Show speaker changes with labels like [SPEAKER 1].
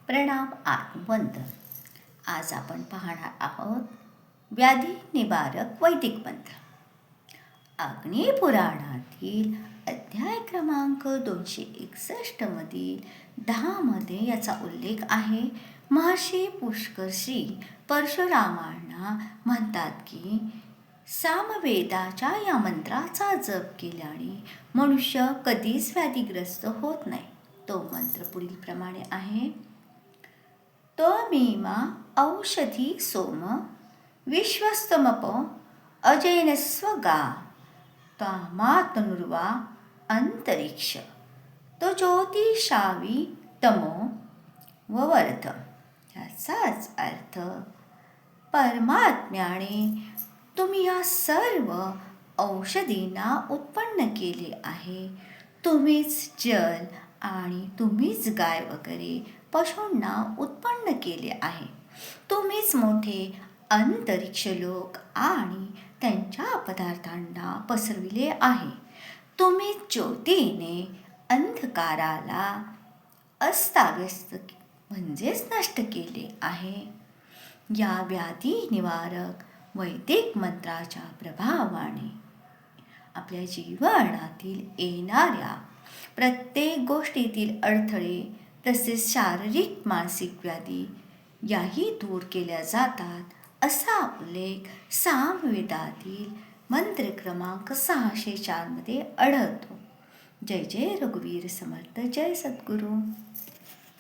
[SPEAKER 1] प्रणाम आत्मवंत. आज आपण पाहणार आहोत व्याधी निवारक वैदिक मंत्र. अग्नी पुराणातील अध्याय क्रमांक 261 मधील 10 मध्ये याचा उल्लेख आहे. महर्षी पुष्करश्री परशुरामांना म्हणतात की सामवेदाच्या या मंत्राचा जप केल्याने मनुष्य कधीच व्याधीग्रस्त होत नाही. तो मंत्र पुढील प्रमाणे आहे. त्वमेमा औषधी सोम विश्वस्तमप अजयनस्वगा त्वामातनुर्वा अंतरिक्ष तो ज्योतिषावी तमो ववर्ध. याचाच अर्थ परमात्म्याने तुम्ही या सर्व औषधींना उत्पन्न केले आहे. तुम्हीच जल आणि तुम्हीच गाय वगैरे पशूंना उत्पन्न केले आहे. तुम्हीच मोठे अंतरिक्ष लोक आणि त्यांच्या पदार्थांना पसरविले आहे. तुम्हीच ज्योतीने अंधकाराला अस्ताव्यस्त म्हणजेच नष्ट केले आहे. या व्याधी निवारक वैदिक मंत्राच्या प्रभावाने आपल्या जीवनातील येणाऱ्या प्रत्येक गोष्टीतील अडथळे तसेच शारीरिक मानसिक व्याधी याही दूर केल्या जातात असा उल्लेख सामवेदातील मंत्र क्रमांक 604 मध्ये आढळतो. जय जय रघुवीर समर्थ. जय सद्गुरू.